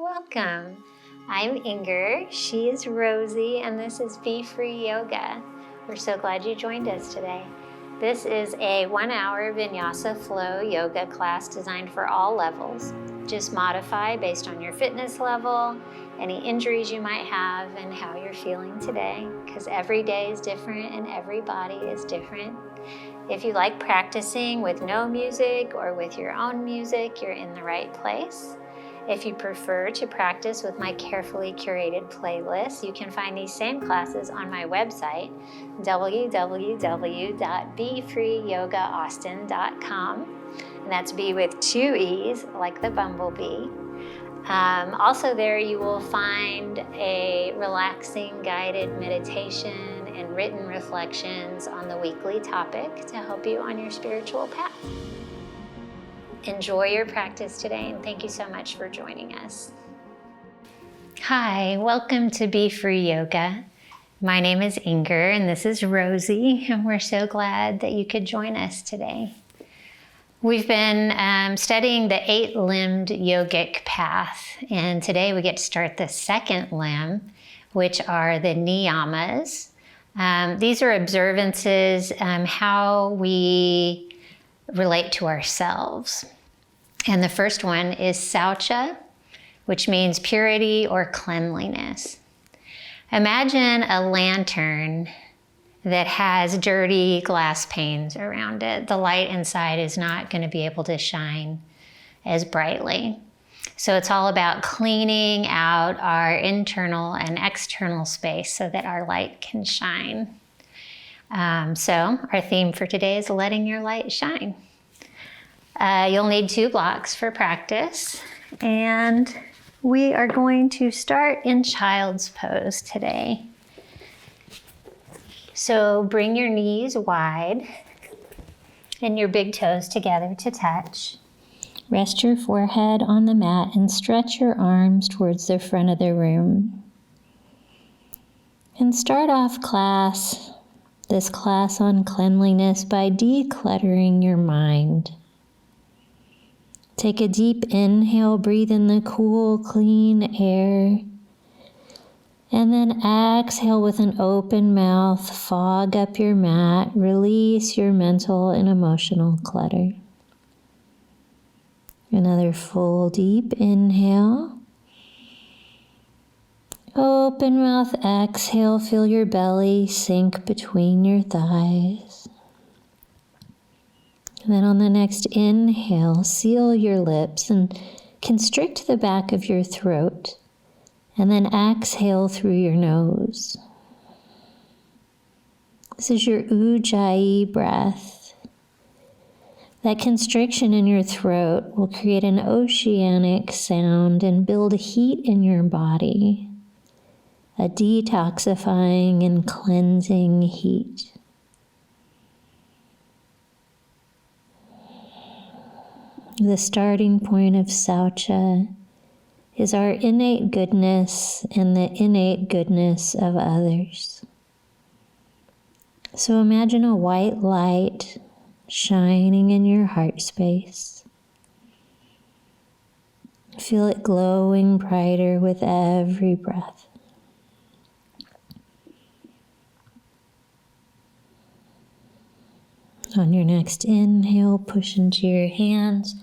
Welcome. I'm Inger, she is Rosie, and this is Be Free Yoga. We're so glad you joined us today. This is a 1-hour Vinyasa Flow Yoga class designed for all levels. Just modify based on your fitness level, any injuries you might have, and how you're feeling today, because every day is different and every body is different. If you like practicing with no music or with your own music, you're in the right place. If you prefer to practice with my carefully curated playlist, you can find these same classes on my website, www.befreeyogaAustin.com. And that's B with 2 E's, like the bumblebee. Also there you will find a relaxing guided meditation and written reflections on the weekly topic to help you on your spiritual path. Enjoy your practice today, and thank you so much for joining us. Hi, welcome to Be Free Yoga. My name is Inger, and this is Rosie, and we're so glad that you could join us today. We've been studying the 8-limbed yogic path, and today we get to start the second limb, which are the niyamas. These are observances, how we relate to ourselves. And the first one is saucha, which means purity or cleanliness. Imagine a lantern that has dirty glass panes around it. The light inside is not going to be able to shine as brightly. So it's all about cleaning out our internal and external space so that our light can shine. So our theme for today is letting your light shine. You'll need 2 blocks for practice, and we are going to start in child's pose today. So bring your knees wide and your big toes together to touch. Rest your forehead on the mat and stretch your arms towards the front of the room. And start off this class on cleanliness by decluttering your mind. Take a deep inhale, breathe in the cool, clean air. And then exhale with an open mouth, fog up your mat, release your mental and emotional clutter. Another full deep inhale. Open mouth, exhale, feel your belly sink between your thighs. And then on the next inhale, seal your lips and constrict the back of your throat. And then exhale through your nose. This is your Ujjayi breath. That constriction in your throat will create an oceanic sound and build heat in your body. A detoxifying and cleansing heat. The starting point of saucha is our innate goodness and the innate goodness of others. So imagine a white light shining in your heart space. Feel it glowing brighter with every breath. On your next inhale, push into your hands,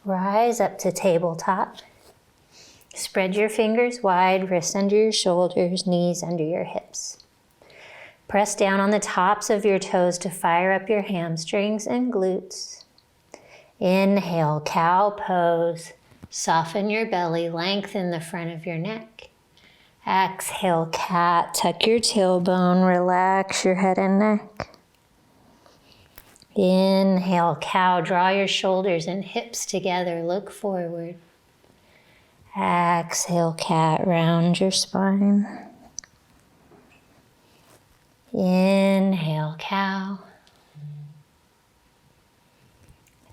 rise up to tabletop. Spread your fingers wide, wrists under your shoulders, knees under your hips. Press down on the tops of your toes to fire up your hamstrings and glutes. Inhale, cow pose. Soften your belly, lengthen the front of your neck. Exhale, cat. Tuck your tailbone, relax your head and neck. Inhale, cow. Draw your shoulders and hips together, look forward. Exhale, cat, round your spine. Inhale, cow.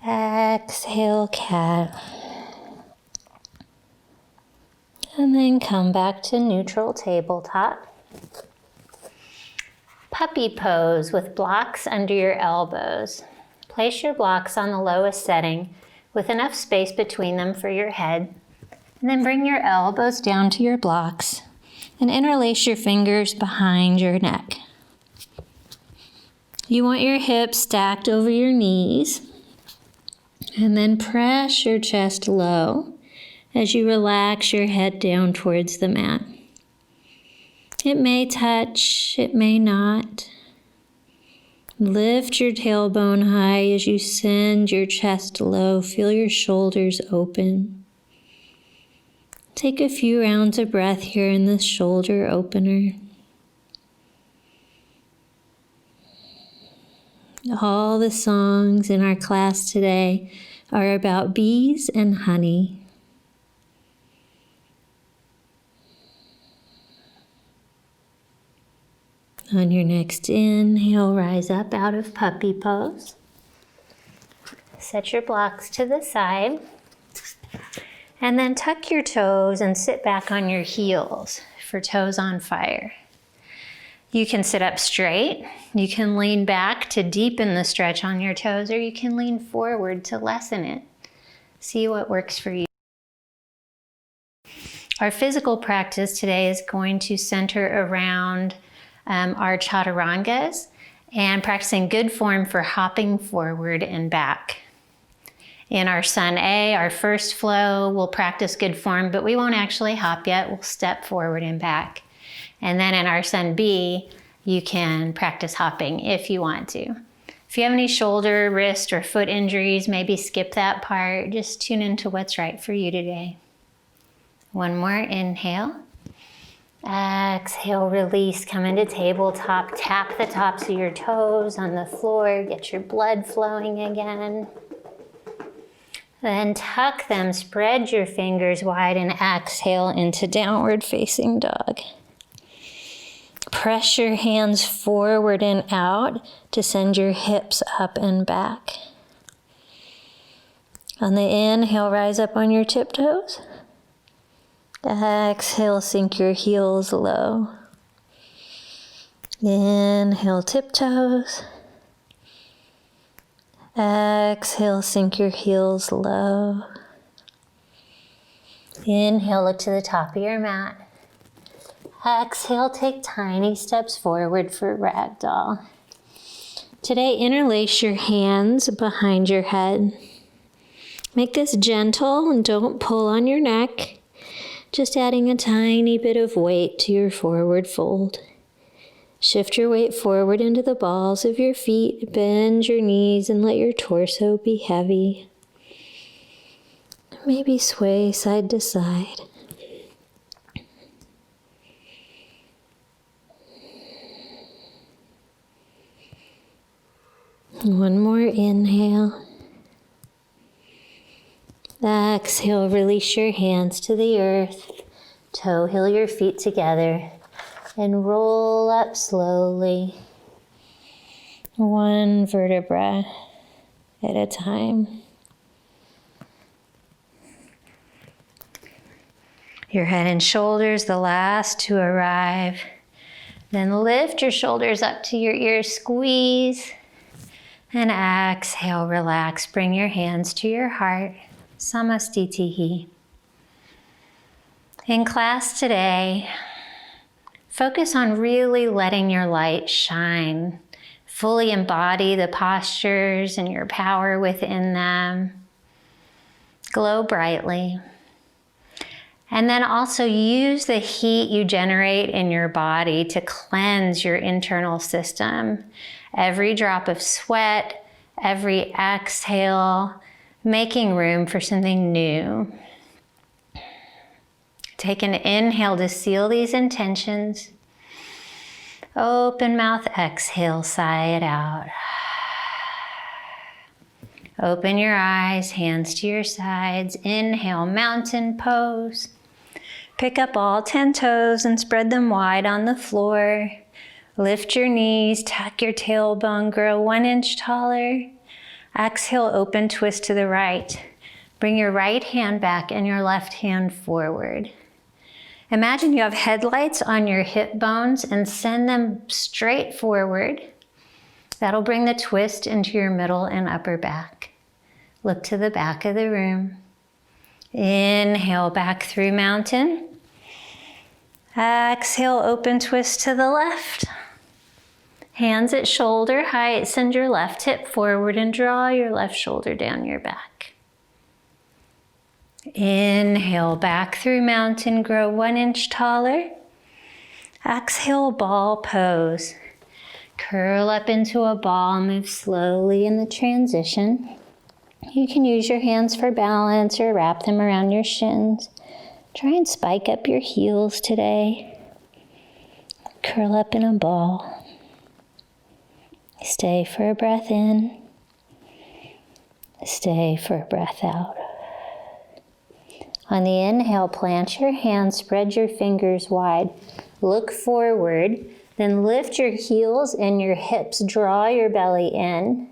Exhale, cat. And then come back to neutral tabletop. Puppy pose with blocks under your elbows. Place your blocks on the lowest setting with enough space between them for your head. And then bring your elbows down to your blocks and interlace your fingers behind your neck. You want your hips stacked over your knees, and then press your chest low as you relax your head down towards the mat. It may touch, it may not. Lift your tailbone high as you send your chest low. Feel your shoulders open. Take a few rounds of breath here in this shoulder opener. All the songs in our class today are about bees and honey. On your next inhale, rise up out of puppy pose. Set your blocks to the side. And then tuck your toes and sit back on your heels for toes on fire. You can sit up straight. You can lean back to deepen the stretch on your toes, or you can lean forward to lessen it. See what works for you. Our physical practice today is going to center around our chaturangas and practicing good form for hopping forward and back. In our Sun A, our first flow, we'll practice good form, but we won't actually hop yet. We'll step forward and back. And then in our Sun B, you can practice hopping if you want to. If you have any shoulder, wrist, or foot injuries, maybe skip that part. Just tune into what's right for you today. One more inhale. Exhale, release, come into tabletop. Tap the tops of your toes on the floor. Get your blood flowing again. Then tuck them, spread your fingers wide, and exhale into downward facing dog. Press your hands forward and out to send your hips up and back. On the inhale, rise up on your tiptoes. Exhale, sink your heels low. Inhale, tiptoes. Exhale, sink your heels low. Inhale, look to the top of your mat. Exhale, take tiny steps forward for ragdoll. Today, interlace your hands behind your head. Make this gentle and don't pull on your neck. Just adding a tiny bit of weight to your forward fold. Shift your weight forward into the balls of your feet. Bend your knees and let your torso be heavy. Maybe sway side to side. One more inhale. Exhale, release your hands to the earth. Toe heel your feet together and roll up slowly. One vertebra at a time. Your head and shoulders, the last to arrive. Then lift your shoulders up to your ears, squeeze. And exhale, relax. Bring your hands to your heart. Samastitihi. In class today, focus on really letting your light shine. Fully embody the postures and your power within them. Glow brightly. And then also use the heat you generate in your body to cleanse your internal system. Every drop of sweat, every exhale, making room for something new. Take an inhale to seal these intentions. Open mouth, exhale, sigh it out. Open your eyes, hands to your sides. Inhale, mountain pose. Pick up all 10 toes and spread them wide on the floor. Lift your knees, tuck your tailbone, grow 1 inch taller. Exhale, open twist to the right. Bring your right hand back and your left hand forward. Imagine you have headlights on your hip bones and send them straight forward. That'll bring the twist into your middle and upper back. Look to the back of the room. Inhale, back through mountain. Exhale, open twist to the left. Hands at shoulder height, send your left hip forward and draw your left shoulder down your back. Inhale, back through mountain, grow 1 inch taller. Exhale, ball pose. Curl up into a ball, move slowly in the transition. You can use your hands for balance or wrap them around your shins. Try and spike up your heels today. Curl up in a ball. Stay for a breath in. Stay for a breath out. On the inhale, plant your hands, spread your fingers wide. Look forward, then lift your heels and your hips. Draw your belly in.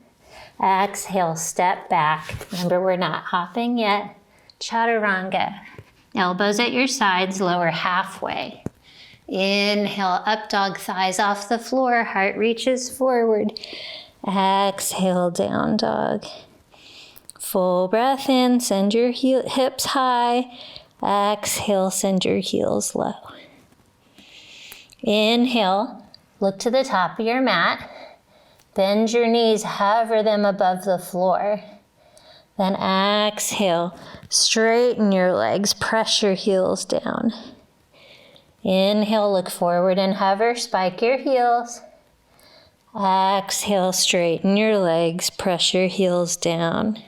Exhale, step back. Remember, we're not hopping yet. Chaturanga. Elbows at your sides, lower halfway. Inhale, up dog, thighs off the floor, heart reaches forward. Exhale, down dog. Full breath in, send your hips high. Exhale, send your heels low. Inhale, look to the top of your mat. Bend your knees, hover them above the floor. Then exhale, straighten your legs, press your heels down. Inhale, look forward and hover, spike your heels. Exhale, straighten your legs, press your heels down.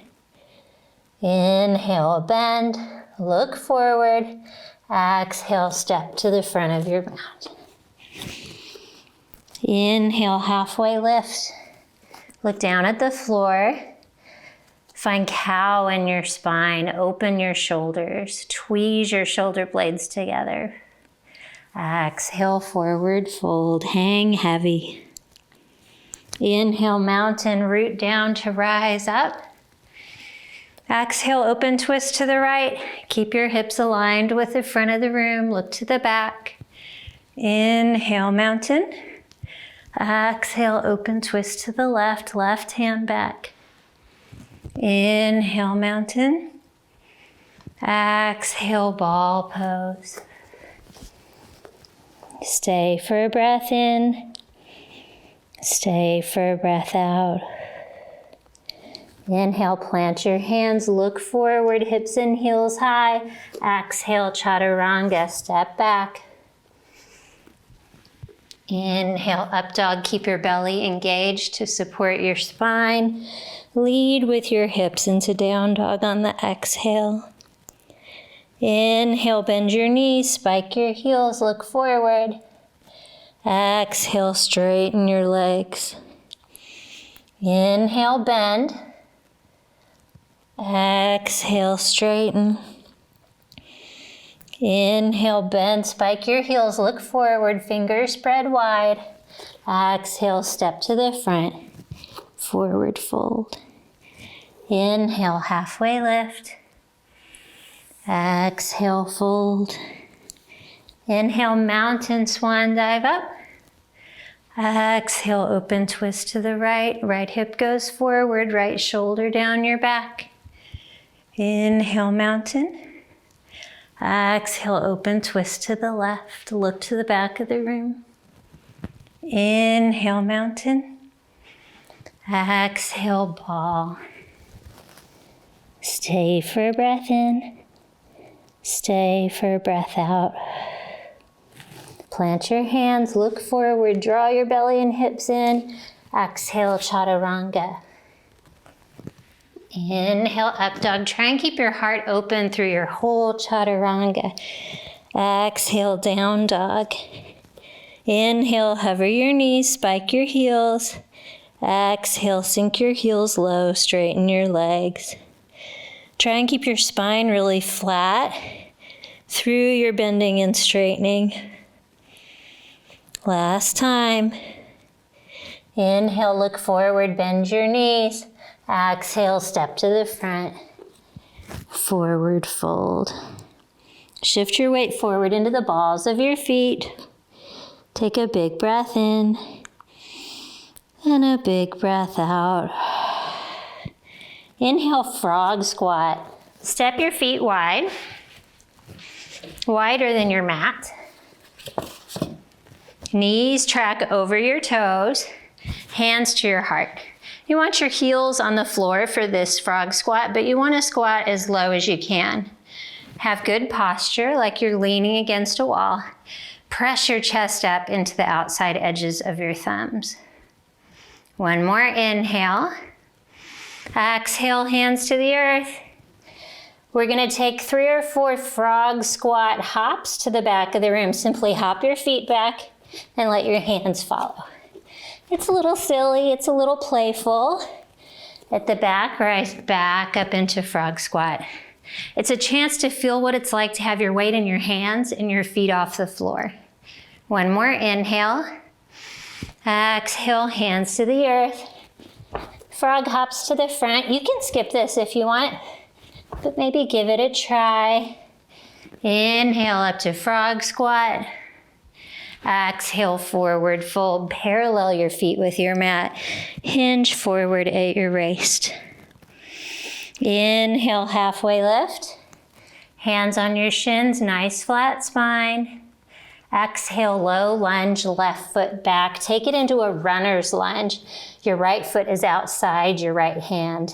Inhale, bend, look forward. Exhale, step to the front of your mat. Inhale, halfway lift. Look down at the floor. Find cow in your spine. Open your shoulders. Tweeze your shoulder blades together. Exhale, forward fold. Hang heavy. Inhale, mountain, root down to rise up. Exhale, open twist to the right. Keep your hips aligned with the front of the room. Look to the back. Inhale, mountain. Exhale, open twist to the left. Left hand back. Inhale, mountain. Exhale, ball pose. Stay for a breath in. Stay for a breath out. Inhale, plant your hands, look forward, hips and heels high. Exhale, chaturanga, step back. Inhale, up dog, keep your belly engaged to support your spine. Lead with your hips into down dog on the exhale. Inhale, bend your knees, spike your heels, look forward. Exhale, straighten your legs. Inhale, bend. Exhale, straighten. Inhale, bend, spike your heels, look forward, fingers spread wide. Exhale, step to the front, forward fold. Inhale, halfway lift. Exhale, fold. Inhale, mountain swan dive up. Exhale, open twist to the right. Right hip goes forward, right shoulder down your back. Inhale, mountain. Exhale, open twist to the left. Look to the back of the room. Inhale, mountain. Exhale, ball. Stay for a breath in. Stay for a breath out. Plant your hands, look forward, draw your belly and hips in. Exhale, chaturanga. Inhale, up dog. Try and keep your heart open through your whole chaturanga. Exhale, down dog. Inhale, hover your knees, spike your heels. Exhale, sink your heels low, straighten your legs. Try and keep your spine really flat through your bending and straightening. Last time. Inhale, look forward, bend your knees. Exhale, step to the front. Forward fold. Shift your weight forward into the balls of your feet. Take a big breath in and a big breath out. Inhale, frog squat. Step your feet wide, wider than your mat. Knees track over your toes, hands to your heart. You want your heels on the floor for this frog squat, but you want to squat as low as you can. Have good posture, like you're leaning against a wall. Press your chest up into the outside edges of your thumbs. One more inhale. Exhale, hands to the earth. We're going to take 3 or 4 frog squat hops to the back of the room. Simply hop your feet back and let your hands follow. It's a little silly, it's a little playful. At the back, rise back up into frog squat. It's a chance to feel what it's like to have your weight in your hands and your feet off the floor. One more inhale. Exhale, hands to the earth. Frog hops to the front. You can skip this if you want, but maybe give it a try. Inhale up to frog squat. Exhale, forward fold. Parallel your feet with your mat. Hinge forward at your waist. Inhale, halfway lift. Hands on your shins, nice flat spine. Exhale, low lunge, left foot back. Take it into a runner's lunge. Your right foot is outside your right hand.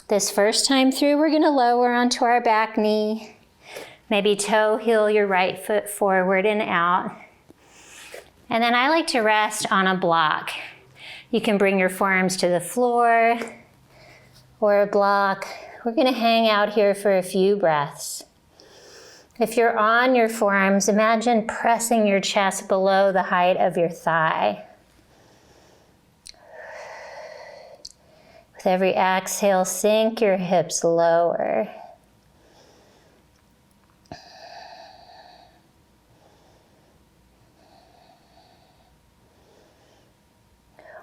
This first time through, we're gonna lower onto our back knee. Maybe toe heel your right foot forward and out. And then I like to rest on a block. You can bring your forearms to the floor or a block. We're gonna hang out here for a few breaths. If you're on your forearms, imagine pressing your chest below the height of your thigh. With every exhale, sink your hips lower.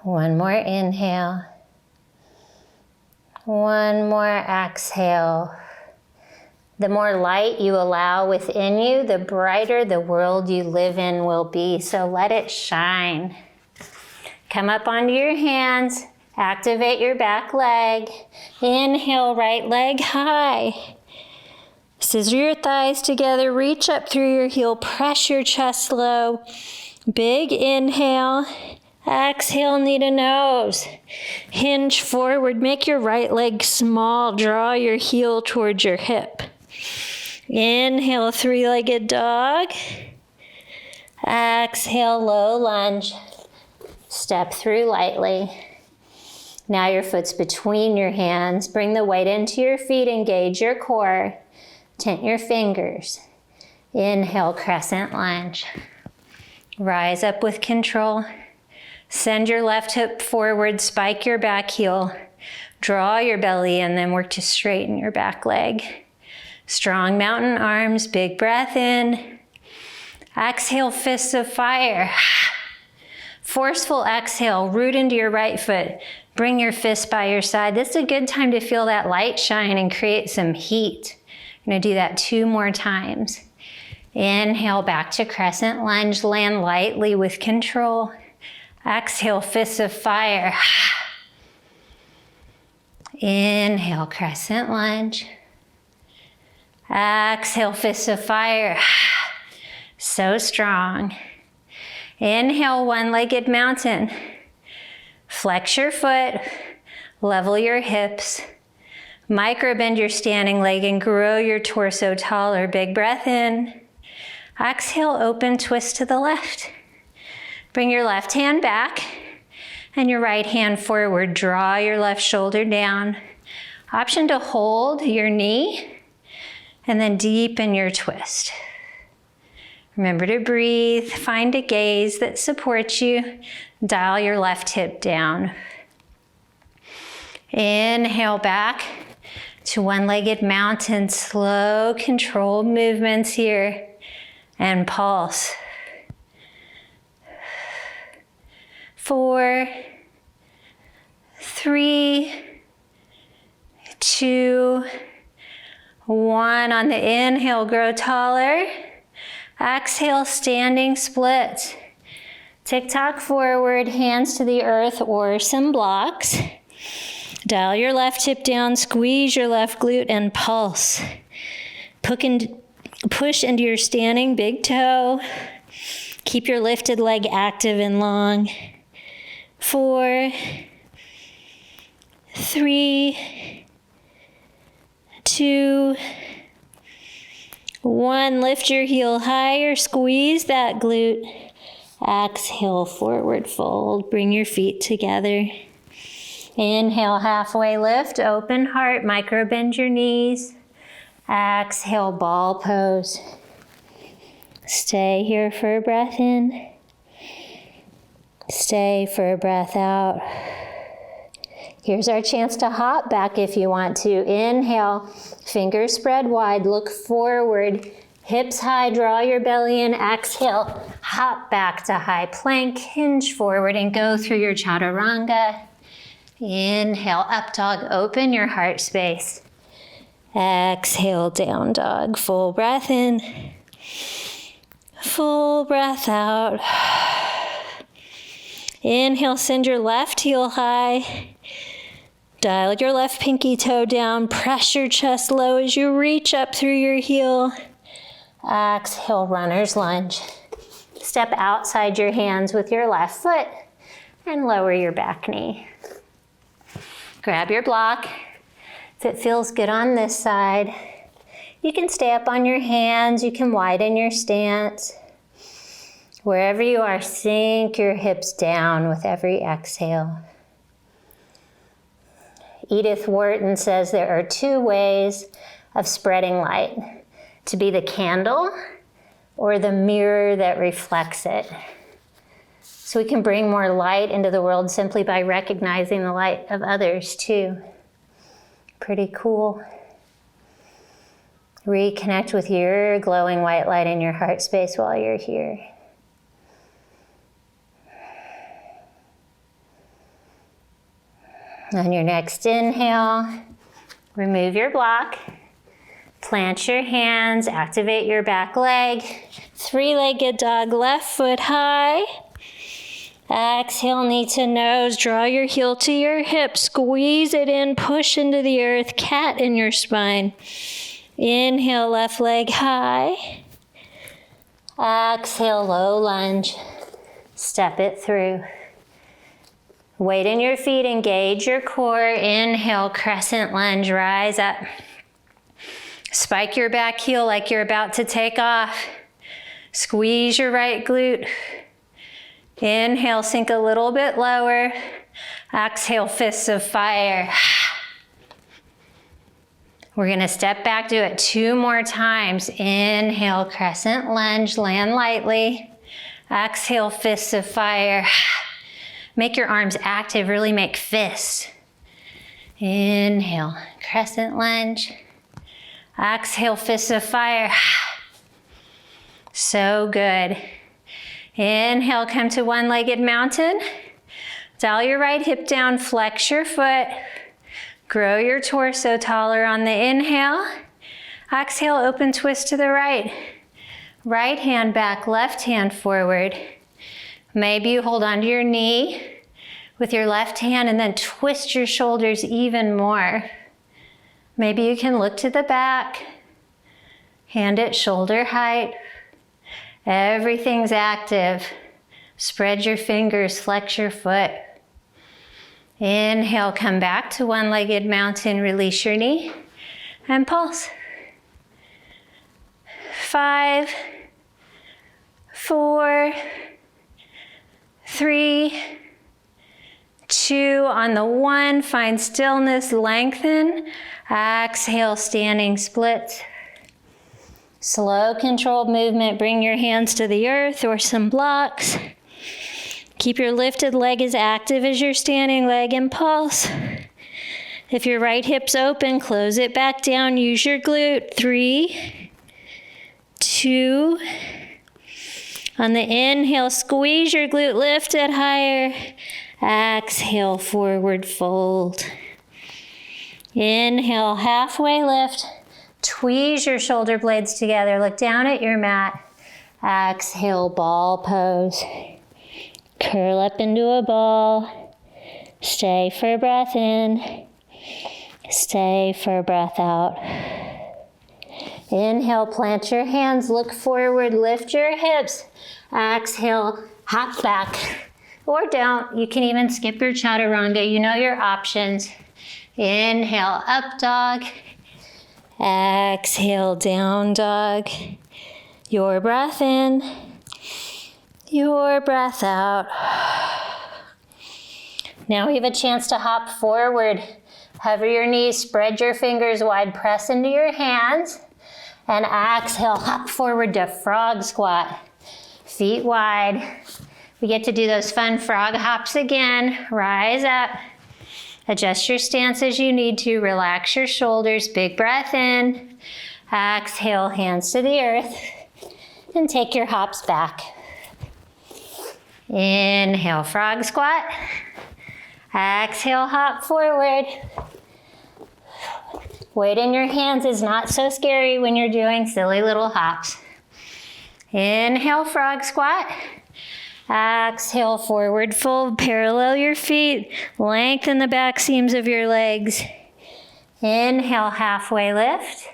One more inhale. One more exhale. The more light you allow within you, the brighter the world you live in will be. So let it shine. Come up onto your hands. Activate your back leg. Inhale, right leg high. Scissor your thighs together. Reach up through your heel. Press your chest low. Big inhale. Exhale, knee to nose. Hinge forward. Make your right leg small. Draw your heel towards your hip. Inhale, three-legged dog. Exhale, low lunge. Step through lightly. Now your foot's between your hands. Bring the weight into your feet. Engage your core. Tent your fingers. Inhale, crescent lunge. Rise up with control. Send your left hip forward, spike your back heel, draw your belly in, then work to straighten your back leg. Strong mountain arms, big breath in. Exhale, fists of fire. Forceful exhale, root into your right foot. Bring your fist by your side. This is a good time to feel that light shine and create some heat. I'm gonna do that 2 more times. Inhale, back to crescent lunge, land lightly with control. Exhale, fists of fire. Inhale, crescent lunge. Exhale, fists of fire. So strong. Inhale, one-legged mountain. Flex your foot, level your hips. Micro bend your standing leg and grow your torso taller. Big breath in. Exhale, open twist to the left. Bring your left hand back and your right hand forward. Draw your left shoulder down. Option to hold your knee and then deepen your twist. Remember to breathe. Find a gaze that supports you. Dial your left hip down. Inhale back to one-legged mountain. Slow, controlled movements here. And pulse. 4, 3, 2, 1. On the inhale, grow taller. Exhale, standing split. Tick-tock forward, hands to the earth or some blocks. Dial your left hip down, squeeze your left glute, and pulse. Push into your standing big toe. Keep your lifted leg active and long. 4, 3, 2, 1. Lift your heel higher, squeeze that glute. Exhale, forward fold. Bring your feet together. Inhale, halfway lift, open heart, micro bend your knees. Exhale, ball pose. Stay here for a breath in. Stay for a breath out. Here's our chance to hop back if you want to. Inhale, fingers spread wide, look forward. Hips high, draw your belly in. Exhale, hop back to high plank, hinge forward and go through your chaturanga. Inhale, up dog, open your heart space. Exhale, down dog, full breath in. Full breath out. Inhale, send your left heel high. Dial your left pinky toe down. Press your chest low as you reach up through your heel. Exhale, runner's lunge. Step outside your hands with your left foot and lower your back knee. Grab your block. If it feels good on this side, you can stay up on your hands. You can widen your stance. Wherever you are, sink your hips down with every exhale. Edith Wharton says there are 2 ways of spreading light: to be the candle or the mirror that reflects it. So we can bring more light into the world simply by recognizing the light of others too. Pretty cool. Reconnect with your glowing white light in your heart space while you're here. On your next inhale, remove your block. Plant your hands, activate your back leg. 3-legged dog, left foot high. Exhale, knee to nose, draw your heel to your hip, squeeze it in, push into the earth, cat in your spine. Inhale, left leg high. Exhale, low lunge. Step it through. Weight in your feet, engage your core. Inhale, crescent lunge, rise up. Spike your back heel like you're about to take off. Squeeze your right glute. Inhale, sink a little bit lower. Exhale, fists of fire. We're gonna step back, do it 2 more times. Inhale, crescent lunge, land lightly. Exhale, fists of fire. Make your arms active, really make fists. Inhale, crescent lunge. Exhale, fists of fire. So good. Inhale, come to 1-legged mountain. Dial your right hip down, flex your foot. Grow your torso taller on the inhale. Exhale, open twist to the right. Right hand back, left hand forward. Maybe you hold onto your knee with your left hand and then twist your shoulders even more. Maybe you can look to the back, hand at shoulder height. Everything's active. Spread your fingers, flex your foot. Inhale, come back to 1-legged mountain, release your knee, and pulse. 5, 4, 3, 2, on the 1, find stillness, lengthen. Exhale, standing splits. Slow, controlled movement. Bring your hands to the earth or some blocks. Keep your lifted leg as active as your standing leg and pulse. If your right hip's open, close it back down. Use your glute. 3, 2. On the inhale, squeeze your glute, lift it higher. Exhale, forward fold. Inhale, halfway lift. Tweeze your shoulder blades together. Look down at your mat. Exhale, ball pose. Curl up into a ball. Stay for a breath in. Stay for a breath out. Inhale, plant your hands, look forward, lift your hips. Exhale, hop back. Or don't, you can even skip your chaturanga. You know your options. Inhale, up dog. Exhale, down dog. Your breath in, your breath out. Now we have a chance to hop forward. Hover your knees, spread your fingers wide, press into your hands, and exhale, hop forward to frog squat. Feet wide. We get to do those fun frog hops again. Rise up. Adjust your stance as you need to. Relax your shoulders. Big breath in. Exhale, hands to the earth. And take your hops back. Inhale, frog squat. Exhale, hop forward. Weight in your hands is not so scary when you're doing silly little hops. Inhale, frog squat. Exhale, forward fold, parallel your feet, lengthen the back seams of your legs. Inhale, halfway lift.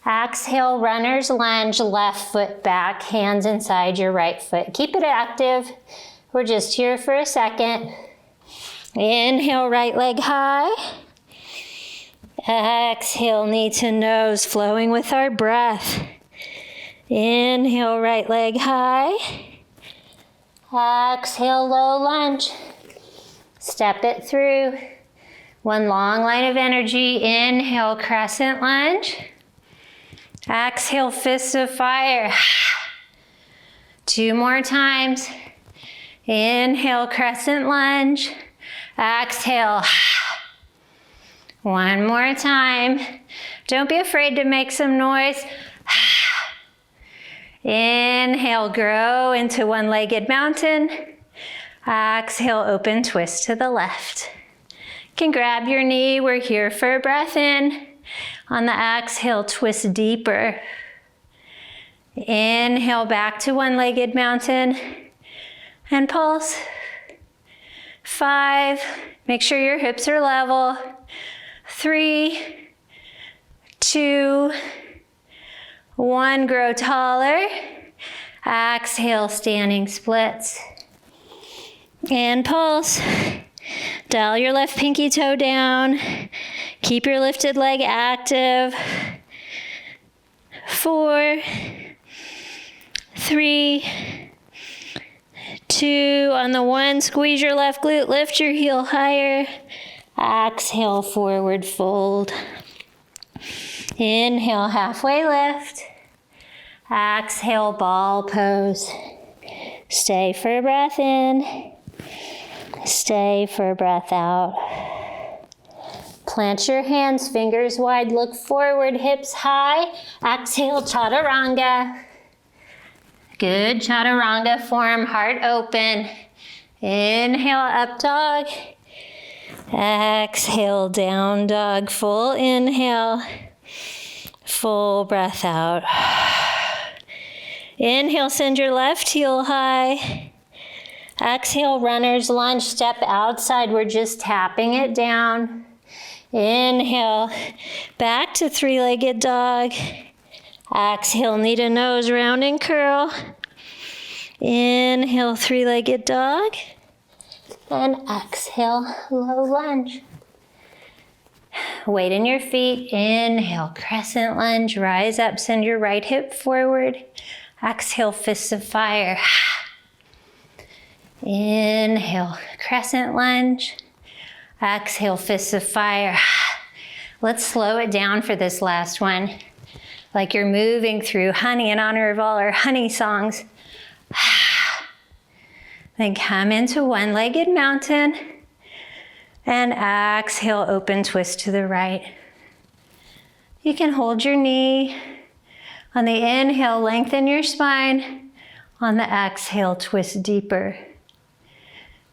Exhale, runner's lunge, left foot back, hands inside your right foot. Keep it active. We're just here for a second. Inhale, right leg high. Exhale, knee to nose, flowing with our breath. Inhale, right leg high. Exhale, low lunge. Step it through. One long line of energy. Inhale, crescent lunge. Exhale, fists of fire. 2 more times. Inhale, crescent lunge. Exhale. 1 more time. Don't be afraid to make some noise. Inhale, grow into one-legged mountain. Exhale, open twist to the left. You can grab your knee. We're here for a breath in. On the exhale, twist deeper. Inhale, back to one-legged mountain. And pulse. 5. Make sure your hips are level. 3, 2, 1, grow taller. Exhale, standing splits. And pulse. Dial your left pinky toe down. Keep your lifted leg active. 4, 3, 2, on the 1, squeeze your left glute, lift your heel higher. Exhale, forward fold. Inhale, halfway lift. Exhale, ball pose. Stay for a breath in. Stay for a breath out. Plant your hands, fingers wide, look forward, hips high. Exhale, chaturanga. Good chaturanga form, heart open. Inhale, up dog. Exhale, down dog. Full inhale. Full breath out. Inhale, send your left heel high. Exhale, runner's lunge, step outside. We're just tapping it down. Inhale, back to three-legged dog. Exhale, knee to nose, round and curl. Inhale, three-legged dog. And exhale, low lunge. Weight in your feet. Inhale, crescent lunge. Rise up, send your right hip forward. Exhale, fists of fire. Inhale, crescent lunge. Exhale, fists of fire. Let's slow it down for this last one. Like you're moving through honey in honor of all our honey songs. Then come into one-legged mountain. And exhale, open twist to the right. You can hold your knee. On the inhale, lengthen your spine. On the exhale, twist deeper.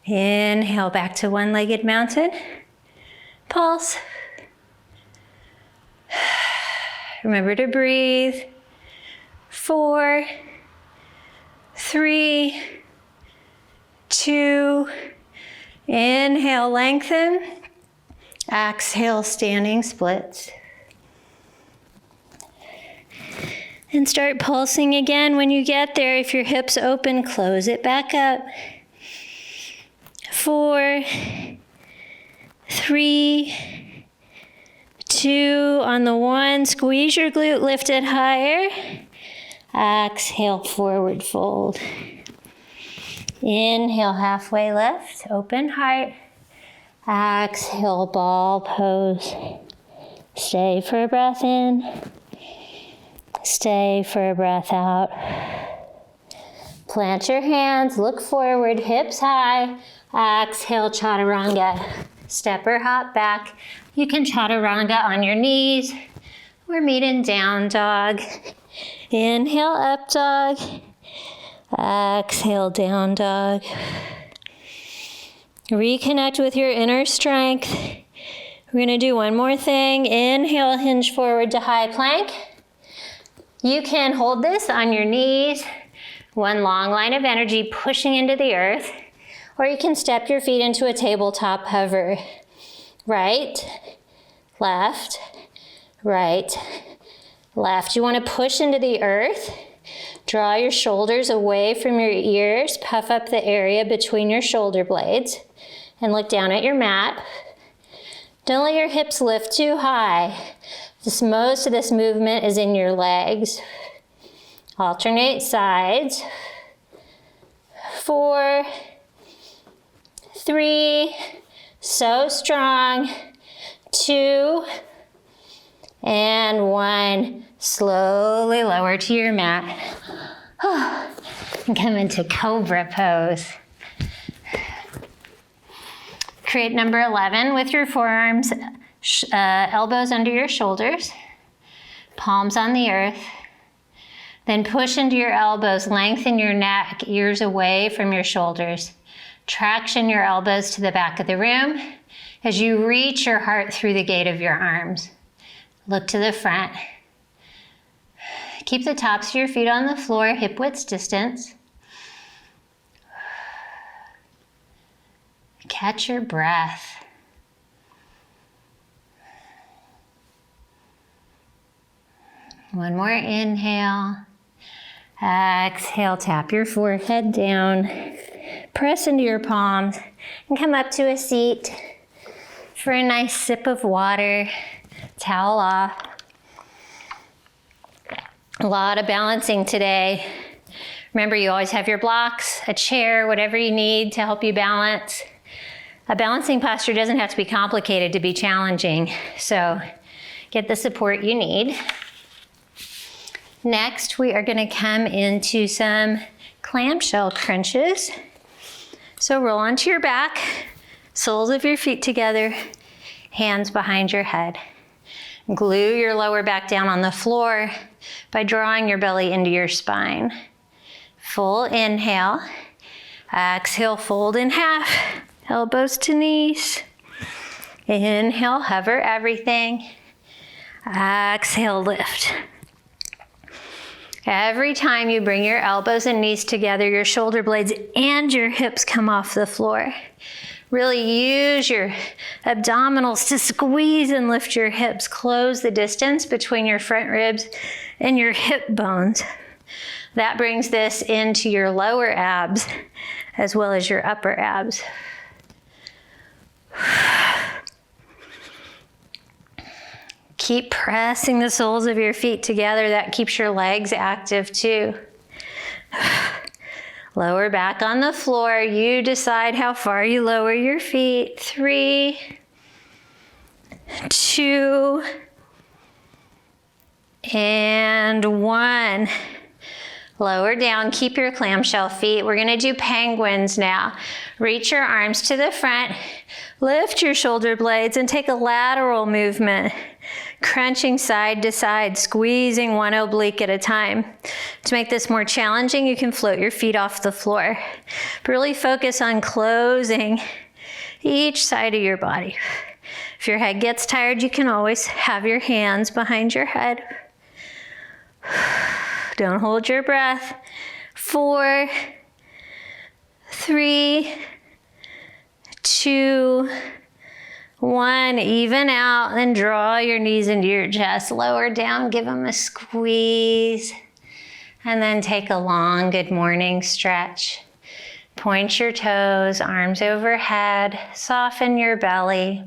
Inhale, back to one-legged mountain. Pulse. Remember to breathe. 4, 3, 2, inhale, lengthen. Exhale, standing splits. And start pulsing again. When you get there, if your hips open, close it back up. 4, 3, 2, on the 1, squeeze your glute, lift it higher. Exhale, forward fold. Inhale, halfway lift, open heart. Exhale, ball pose. Stay for a breath in. Stay for a breath out. Plant your hands, look forward, hips high. Exhale, chaturanga. Step or hop back. You can chaturanga on your knees or meet in down dog. Inhale, up dog. Exhale, down dog. Reconnect with your inner strength. We're going to do one more thing. Inhale, hinge forward to high plank. You can hold this on your knees, one long line of energy pushing into the earth, or you can step your feet into a tabletop hover. Right, left, right, left. You want to push into the earth. Draw your shoulders away from your ears. Puff up the area between your shoulder blades and look down at your mat. Don't let your hips lift too high. Most of this movement is in your legs. Alternate sides. 4, 3, so strong. 2, and 1. Slowly lower to your mat. And come into cobra pose. Create number 11 with your forearms, elbows under your shoulders, palms on the earth. Then push into your elbows, lengthen your neck, ears away from your shoulders. Traction your elbows to the back of the room as you reach your heart through the gate of your arms. Look to the front. Keep the tops of your feet on the floor, hip width distance. Catch your breath. One more inhale. Exhale, tap your forehead down. Press into your palms and come up to a seat for a nice sip of water. Towel off. A lot of balancing today. Remember, you always have your blocks, a chair, whatever you need to help you balance. A balancing posture doesn't have to be complicated to be challenging, so get the support you need. Next, we are going to come into some clamshell crunches. So roll onto your back, soles of your feet together, hands behind your head. Glue your lower back down on the floor by drawing your belly into your spine. Full inhale. Exhale, fold in half. Elbows to knees. Inhale, hover everything. Exhale, lift. Every time you bring your elbows and knees together, your shoulder blades and your hips come off the floor. Really use your abdominals to squeeze and lift your hips. Close the distance between your front ribs and your hip bones. That brings this into your lower abs as well as your upper abs. Keep pressing the soles of your feet together. That keeps your legs active too. Lower back on the floor. You decide how far you lower your feet. 3, 2, and 1. Lower down, keep your clamshell feet. We're gonna do penguins now. Reach your arms to the front, lift your shoulder blades and take a lateral movement. Crunching side to side, squeezing one oblique at a time. To make this more challenging, you can float your feet off the floor. But really focus on closing each side of your body. If your head gets tired, you can always have your hands behind your head. Don't hold your breath. 4, 3, 2, 1, even out, then draw your knees into your chest, lower down, give them a squeeze, and then take a long good morning stretch. Point your toes, arms overhead, soften your belly.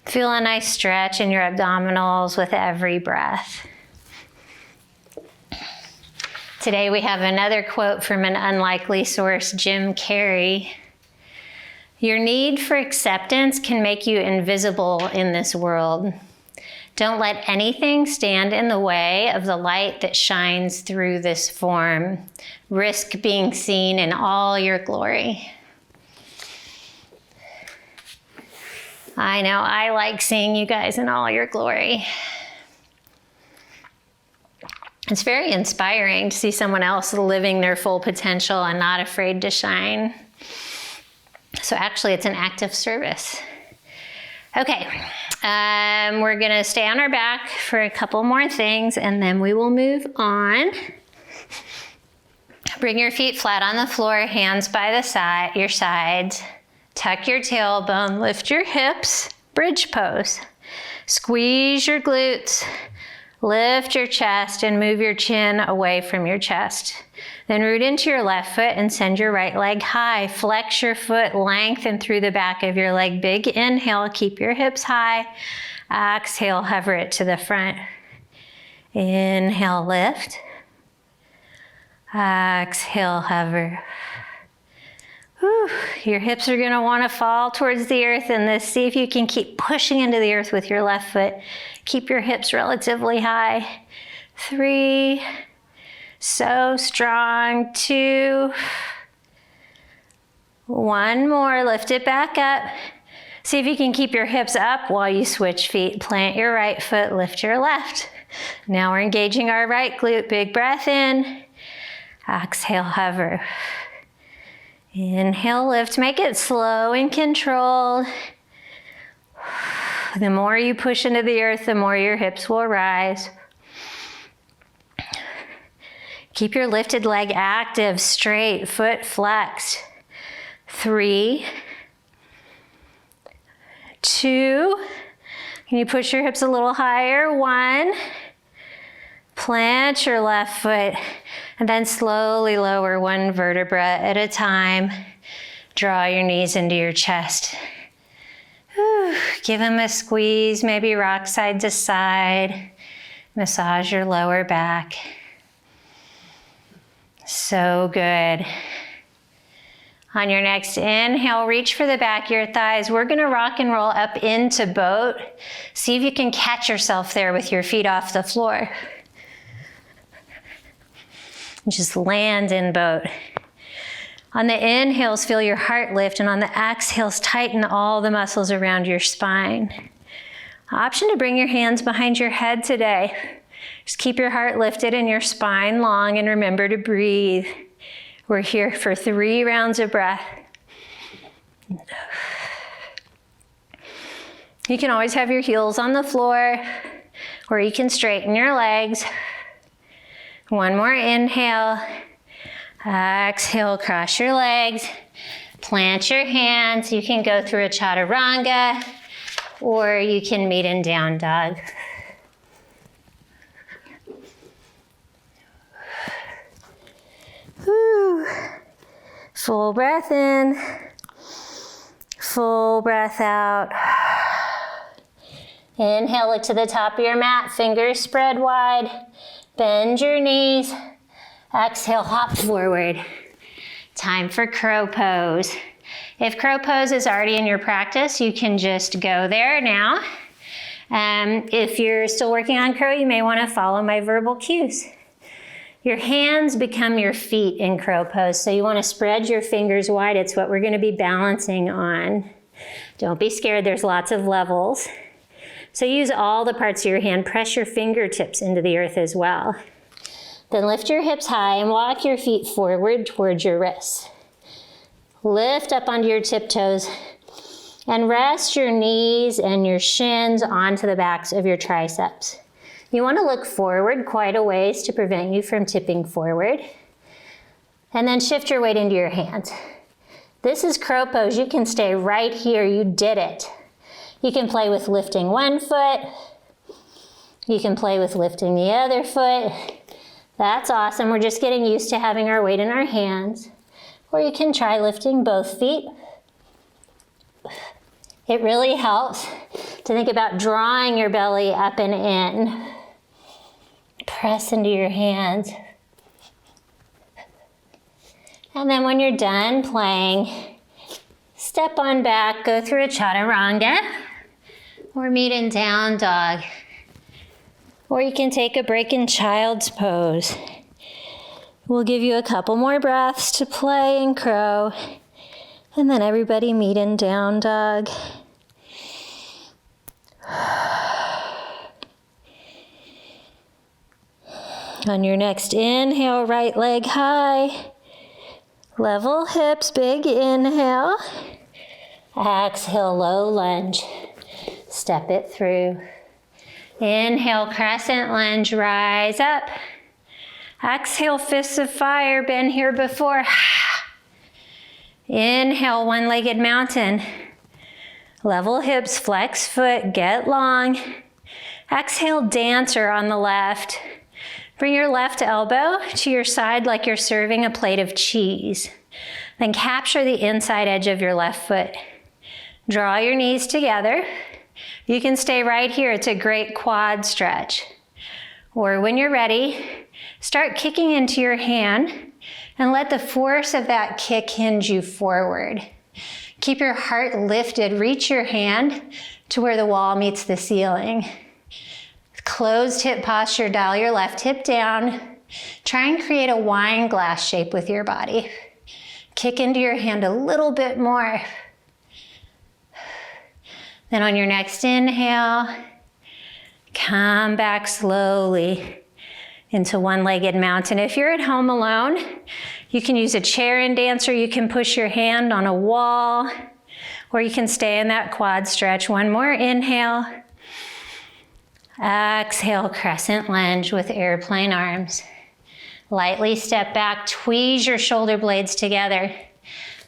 Feel a nice stretch in your abdominals with every breath. Today we have another quote from an unlikely source, Jim Carrey. Your need for acceptance can make you invisible in this world. Don't let anything stand in the way of the light that shines through this form. Risk being seen in all your glory. I know, I like seeing you guys in all your glory. It's very inspiring to see someone else living their full potential and not afraid to shine. So actually, it's an act of service. Okay, we're gonna stay on our back for a couple more things and then we will move on. Bring your feet flat on the floor, hands by your sides. Tuck your tailbone, lift your hips, bridge pose. Squeeze your glutes, lift your chest and move your chin away from your chest. Then root into your left foot and send your right leg high. Flex your foot, lengthen through the back of your leg. Big inhale, keep your hips high. Exhale, hover it to the front. Inhale, lift. Exhale, hover. Whew. Your hips are gonna wanna fall towards the earth in this. See if you can keep pushing into the earth with your left foot. Keep your hips relatively high. 3, so strong. 2, 1 more, lift it back up. See if you can keep your hips up while you switch feet. Plant your right foot, lift your left. Now we're engaging our right glute. Big breath in. Exhale, hover. Inhale, lift. Make it slow and controlled. The more you push into the earth, the more your hips will rise. Keep your lifted leg active, straight, foot flexed. 3, 2, can you push your hips a little higher? 1, plant your left foot, and then slowly lower 1 vertebra at a time. Draw your knees into your chest. Whew. Give them a squeeze, maybe rock side to side. Massage your lower back. So good. On your next inhale, reach for the back of your thighs. We're gonna rock and roll up into boat. See if you can catch yourself there with your feet off the floor. Just land in boat. On the inhales, feel your heart lift, and on the exhales, tighten all the muscles around your spine. Option to bring your hands behind your head today. Just keep your heart lifted and your spine long, and remember to breathe. We're here for 3 rounds of breath. You can always have your heels on the floor, or you can straighten your legs. 1 more inhale. Exhale, cross your legs. Plant your hands. You can go through a chaturanga, or you can meet in down dog. Whew. Full breath in, full breath out. Inhale, look to the top of your mat, fingers spread wide. Bend your knees. Exhale, hop forward. Time for crow pose. If crow pose is already in your practice, you can just go there now. If you're still working on crow, you may want to follow my verbal cues. Your hands become your feet in crow pose, so you want to spread your fingers wide. It's what we're going to be balancing on. Don't be scared, there's lots of levels. So use all the parts of your hand. Press your fingertips into the earth as well. Then lift your hips high and walk your feet forward towards your wrists. Lift up onto your tiptoes and rest your knees and your shins onto the backs of your triceps. You want to look forward quite a ways to prevent you from tipping forward. And then shift your weight into your hands. This is crow pose. You can stay right here. You did it. You can play with lifting one foot. You can play with lifting the other foot. That's awesome. We're just getting used to having our weight in our hands. Or you can try lifting both feet. It really helps to think about drawing your belly up and in. Press into your hands. And then when you're done playing, step on back, go through a chaturanga, or meet in down dog. Or you can take a break in child's pose. We'll give you a couple more breaths to play in crow, and then everybody meet in down dog. On your next inhale, right leg high. Level hips, big inhale. Exhale, low lunge. Step it through. Inhale, crescent lunge, rise up. Exhale, fists of fire, been here before. Inhale, one-legged mountain. Level hips, flex foot, get long. Exhale, dancer on the left. Bring your left elbow to your side like you're serving a plate of cheese. Then capture the inside edge of your left foot. Draw your knees together. You can stay right here. It's a great quad stretch. Or when you're ready, start kicking into your hand and let the force of that kick hinge you forward. Keep your heart lifted. Reach your hand to where the wall meets the ceiling. Closed hip posture, dial your left hip down. Try and create a wine glass shape with your body. Kick into your hand a little bit more. Then on your next inhale, come back slowly into one-legged mountain. If you're at home alone, you can use a chair and dancer. You can push your hand on a wall, or you can stay in that quad stretch. One more inhale. Exhale, crescent lunge with airplane arms. Lightly step back, tweeze your shoulder blades together.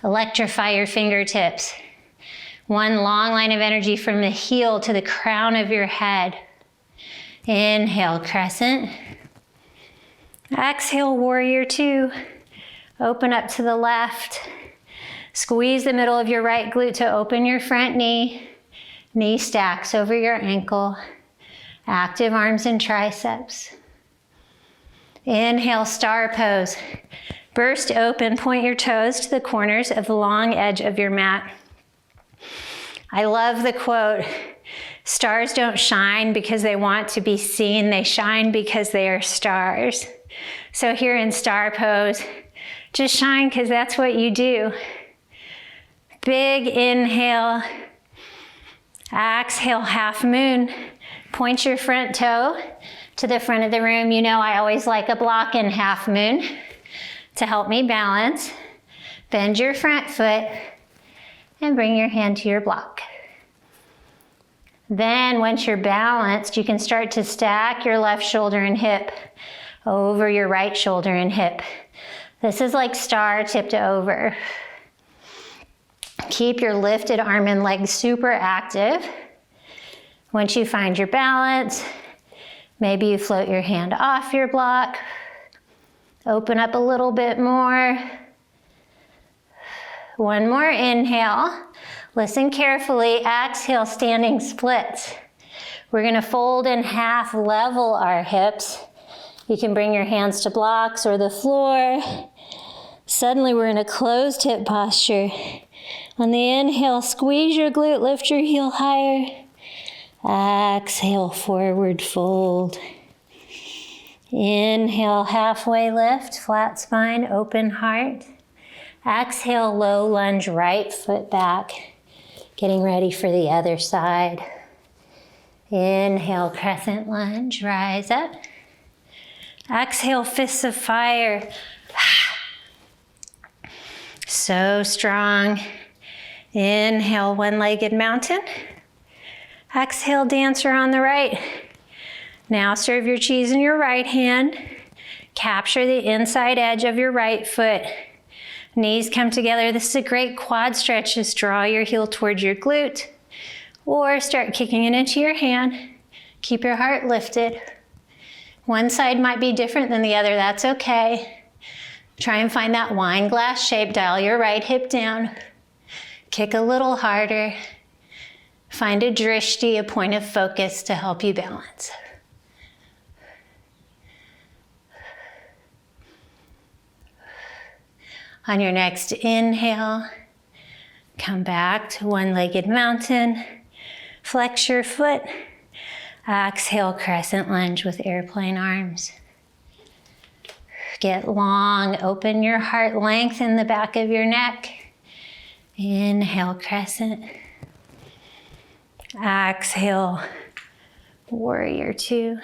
Electrify your fingertips. One long line of energy from the heel to the crown of your head. Inhale, crescent. Exhale, warrior two. Open up to the left. Squeeze the middle of your right glute to open your front knee. Knee stacks over your ankle. Active arms and triceps. Inhale, star pose. Burst open, point your toes to the corners of the long edge of your mat. I love the quote, stars don't shine because they want to be seen, they shine because they are stars. So here in star pose, just shine because that's what you do. Big inhale, exhale, half moon. Point your front toe to the front of the room. You know I always like a block in half moon to help me balance. Bend your front foot and bring your hand to your block. Then once you're balanced, you can start to stack your left shoulder and hip over your right shoulder and hip. This is like star tipped over. Keep your lifted arm and leg super active. Once you find your balance, maybe you float your hand off your block. Open up a little bit more. One more inhale. Listen carefully. Exhale, standing splits. We're gonna fold in half, level our hips. You can bring your hands to blocks or the floor. Suddenly we're in a closed hip posture. On the inhale, squeeze your glute, lift your heel higher. Exhale, forward fold. Inhale, halfway lift, flat spine, open heart. Exhale, low lunge, right foot back. Getting ready for the other side. Inhale, crescent lunge, rise up. Exhale, fists of fire. So strong. Inhale, one-legged mountain. Exhale, dancer on the right. Now serve your cheese in your right hand. Capture the inside edge of your right foot. Knees come together. This is a great quad stretch. Just draw your heel towards your glute. Or start kicking it into your hand. Keep your heart lifted. One side might be different than the other, that's okay. Try and find that wine glass shape. Dial your right hip down. Kick a little harder. Find a drishti, a point of focus to help you balance. On your next inhale, come back to one-legged mountain. Flex your foot. Exhale, crescent lunge with airplane arms. Get long, open your heart, lengthen the back of your neck. Inhale, crescent. Exhale, warrior two.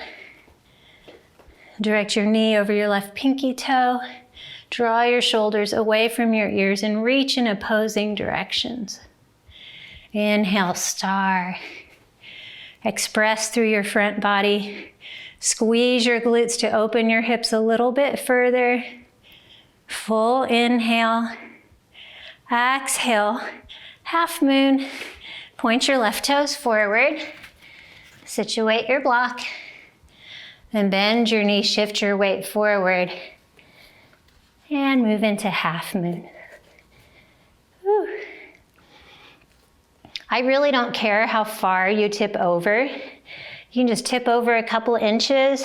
Direct your knee over your left pinky toe. Draw your shoulders away from your ears and reach in opposing directions. Inhale, star. Express through your front body. Squeeze your glutes to open your hips a little bit further. Full inhale. Exhale, half moon. Point your left toes forward. Situate your block. Then bend your knee, shift your weight forward. And move into half moon. Whew. I really don't care how far you tip over. You can just tip over a couple inches.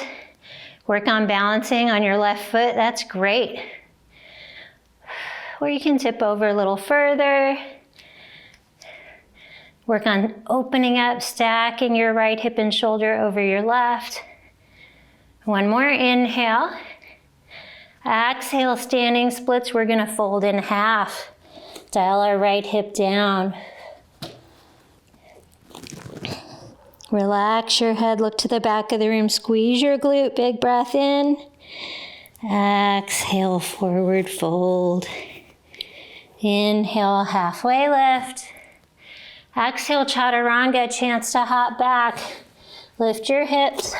Work on balancing on your left foot, that's great. Or you can tip over a little further. Work on opening up, stacking your right hip and shoulder over your left. One more inhale. Exhale, standing splits. We're gonna fold in half. Dial our right hip down. Relax your head, look to the back of the room. Squeeze your glute, big breath in. Exhale, forward fold. Inhale, halfway lift. Exhale, chaturanga, chance to hop back. Lift your hips.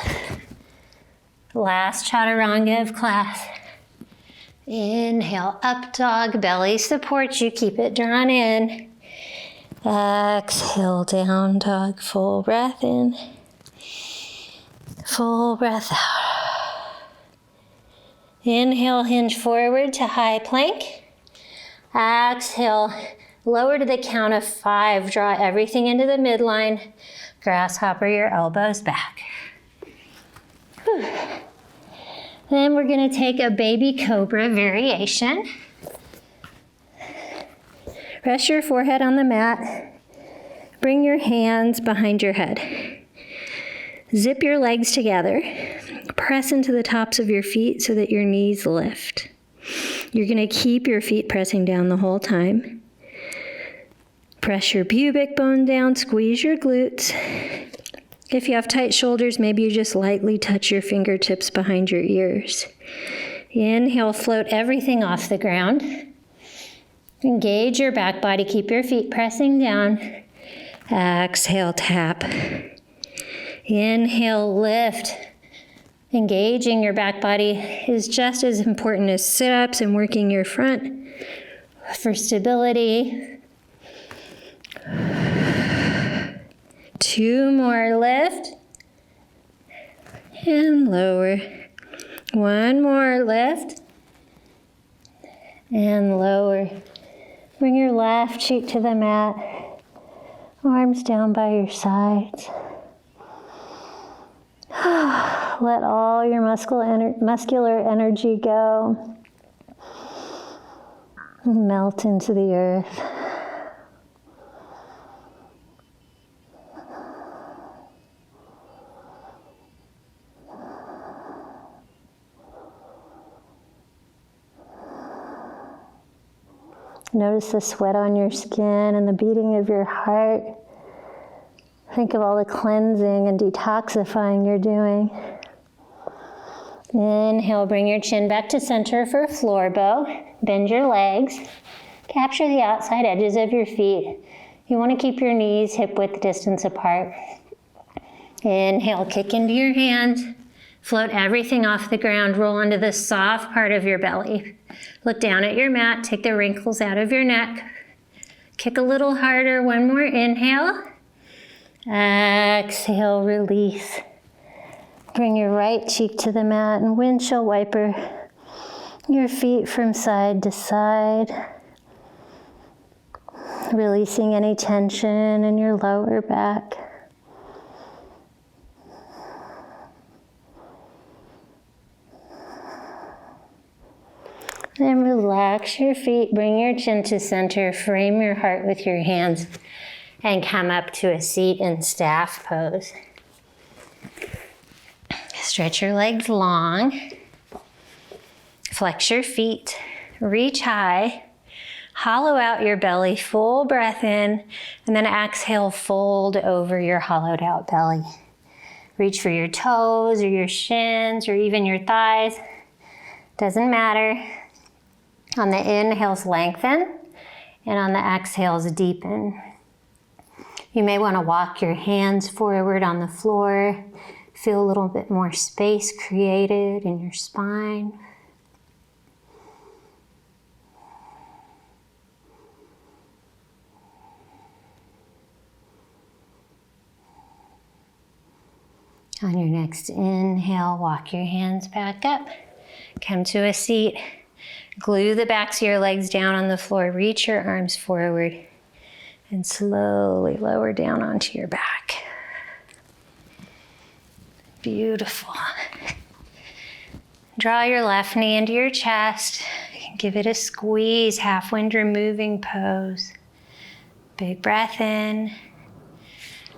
Last chaturanga of class. Inhale, up dog, belly supports you, keep it drawn in. Exhale, down dog, full breath in. Full breath out. Inhale, hinge forward to high plank. Exhale, lower to the count of 5. Draw everything into the midline. Grasshopper your elbows back. Whew. Then we're gonna take a baby cobra variation. Rest your forehead on the mat. Bring your hands behind your head. Zip your legs together. Press into the tops of your feet so that your knees lift. You're gonna keep your feet pressing down the whole time. Press your pubic bone down, squeeze your glutes. If you have tight shoulders, maybe you just lightly touch your fingertips behind your ears. Inhale, float everything off the ground. Engage your back body, keep your feet pressing down. Exhale, tap. Inhale, lift. Engaging your back body is just as important as sit-ups and working your front for stability. 2 more, lift. And lower. 1 more, lift. And lower. Bring your left cheek to the mat. Arms down by your sides. Let all your muscular energy go. Melt into the earth. Notice the sweat on your skin and the beating of your heart. Think of all the cleansing and detoxifying you're doing. Inhale, bring your chin back to center for floor bow. Bend your legs. Capture the outside edges of your feet. You want to keep your knees hip-width distance apart. Inhale, kick into your hands. Float everything off the ground. Roll onto the soft part of your belly. Look down at your mat. Take the wrinkles out of your neck. Kick a little harder. 1 more inhale. Exhale, release. Bring your right cheek to the mat and windshield wiper your feet from side to side. Releasing any tension in your lower back. Then relax your feet, bring your chin to center, frame your heart with your hands, and come up to a seat in staff pose. Stretch your legs long, flex your feet, reach high, hollow out your belly, full breath in, and then exhale, fold over your hollowed out belly. Reach for your toes or your shins or even your thighs, doesn't matter. On the inhales, lengthen, and on the exhales, deepen. You may want to walk your hands forward on the floor, feel a little bit more space created in your spine. On your next inhale, walk your hands back up, come to a seat. Glue the backs of your legs down on the floor, reach your arms forward, and slowly lower down onto your back. Beautiful. Draw your left knee into your chest. Give it a squeeze, half wind removing pose. Big breath in.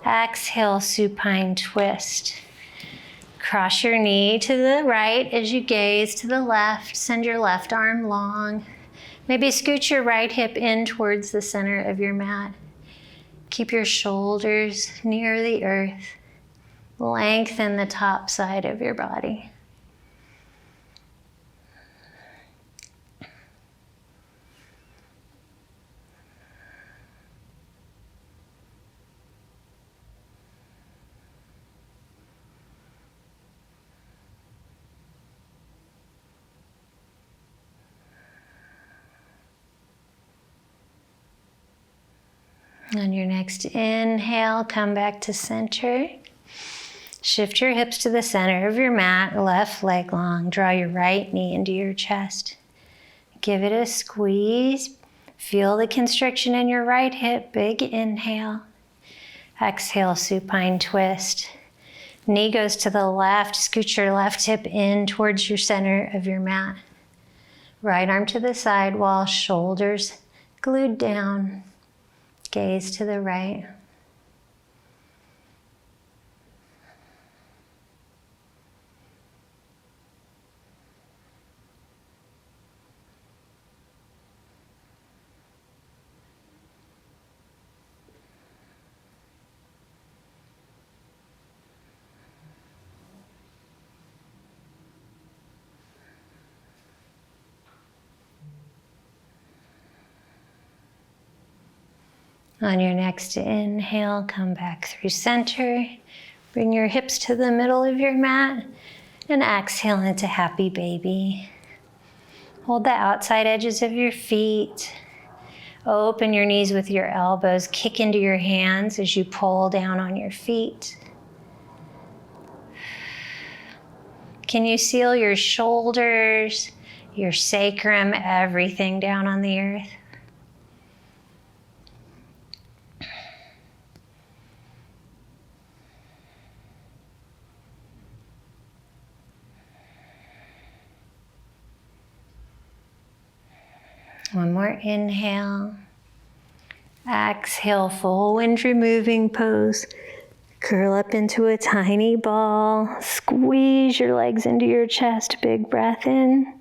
Exhale, supine twist. Cross your knee to the right as you gaze to the left. Send your left arm long. Maybe scoot your right hip in towards the center of your mat. Keep your shoulders near the earth. Lengthen the top side of your body. On your next inhale, come back to center. Shift your hips to the center of your mat, left leg long. Draw your right knee into your chest. Give it a squeeze. Feel the constriction in your right hip. Big inhale. Exhale, supine twist. Knee goes to the left. Scoot your left hip in towards your center of your mat. Right arm to the side wall, shoulders glued down. Gaze to the right. On your next inhale, come back through center. Bring your hips to the middle of your mat and exhale into happy baby. Hold the outside edges of your feet. Open your knees with your elbows. Kick into your hands as you pull down on your feet. Can you seal your shoulders, your sacrum, everything down on the earth? One more inhale. Exhale, full wind removing pose. Curl up into a tiny ball. Squeeze your legs into your chest. Big breath in.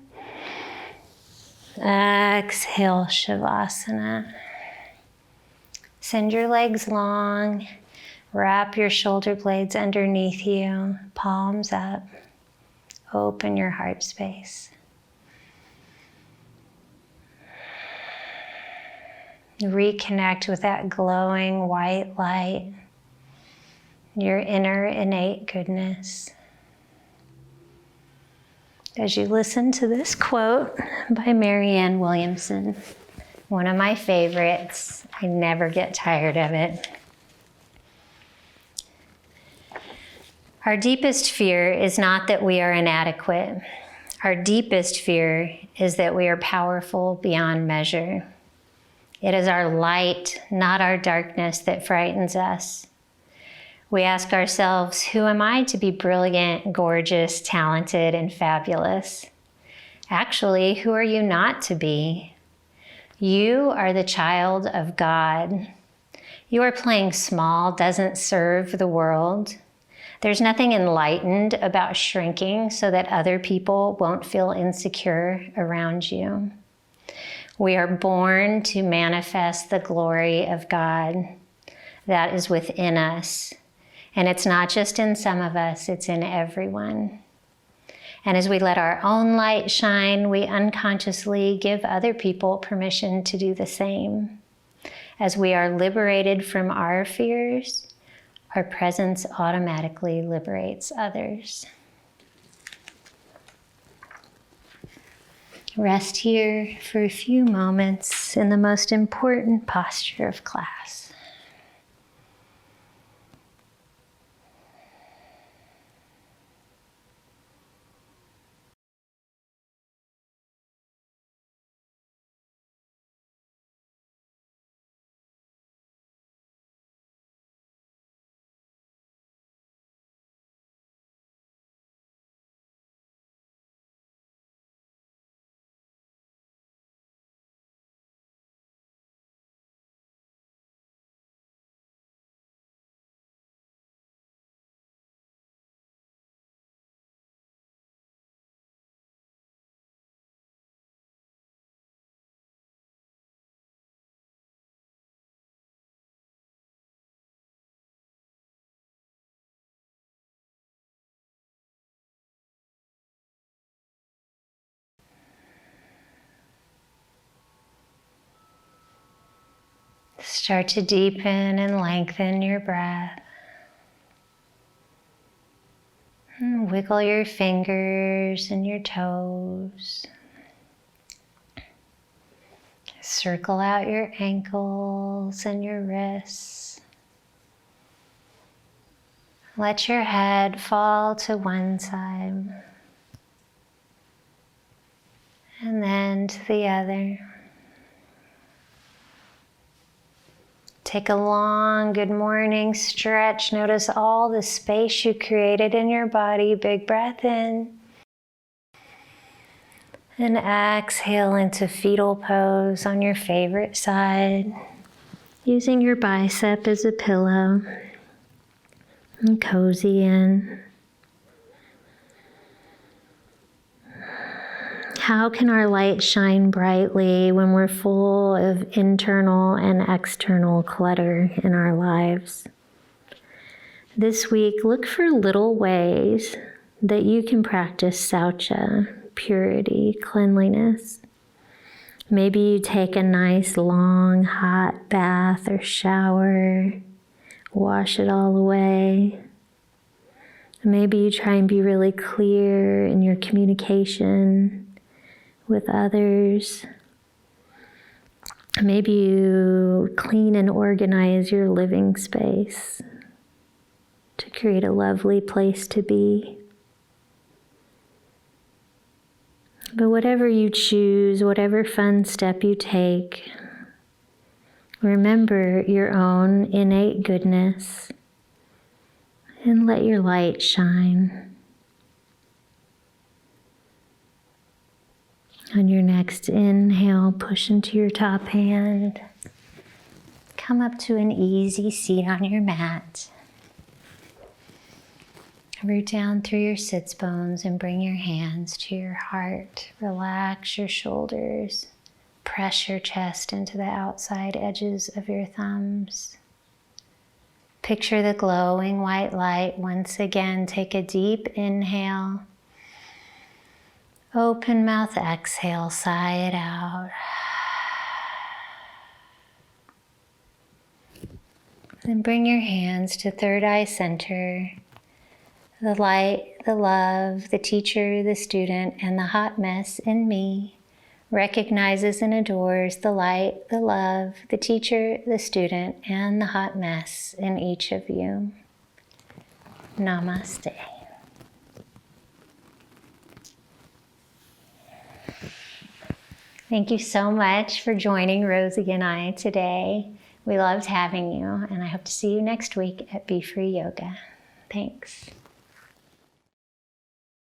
Exhale, Shavasana. Send your legs long. Wrap your shoulder blades underneath you. Palms up. Open your heart space. Reconnect with that glowing white light, your inner innate goodness. As you listen to this quote by Marianne Williamson, one of my favorites, I never get tired of it. Our deepest fear is not that we are inadequate. Our deepest fear is that we are powerful beyond measure. It is our light, not our darkness, that frightens us. We ask ourselves, who am I to be brilliant, gorgeous, talented, and fabulous? Actually, who are you not to be? You are the child of God. Your playing small doesn't serve the world. There's nothing enlightened about shrinking so that other people won't feel insecure around you. We are born to manifest the glory of God that is within us. And it's not just in some of us, it's in everyone. And as we let our own light shine, we unconsciously give other people permission to do the same. As we are liberated from our fears, our presence automatically liberates others. Rest here for a few moments in the most important posture of class. Start to deepen and lengthen your breath. And wiggle your fingers and your toes. Circle out your ankles and your wrists. Let your head fall to one side and then to the other. Take a long good morning stretch. Notice all the space you created in your body. Big breath in. And exhale into fetal pose on your favorite side. Using your bicep as a pillow. And cozy in. How can our light shine brightly when we're full of internal and external clutter in our lives? This week, look for little ways that you can practice saucha, purity, cleanliness. Maybe you take a nice long hot bath or shower, wash it all away. Maybe you try and be really clear in your communication with others. Maybe you clean and organize your living space to create a lovely place to be. But whatever you choose, whatever fun step you take, remember your own innate goodness and let your light shine. On your next inhale, push into your top hand. Come up to an easy seat on your mat. Root down through your sits bones and bring your hands to your heart. Relax your shoulders. Press your chest into the outside edges of your thumbs. Picture the glowing white light. Once again, take a deep inhale. Open mouth, exhale, sigh it out. Then bring your hands to third eye center. The light, the love, the teacher, the student, and the hot mess in me recognizes and adores the light, the love, the teacher, the student, and the hot mess in each of you. Namaste. Thank you so much for joining Rosie and I today. We loved having you, and I hope to see you next week at Be Free Yoga. Thanks.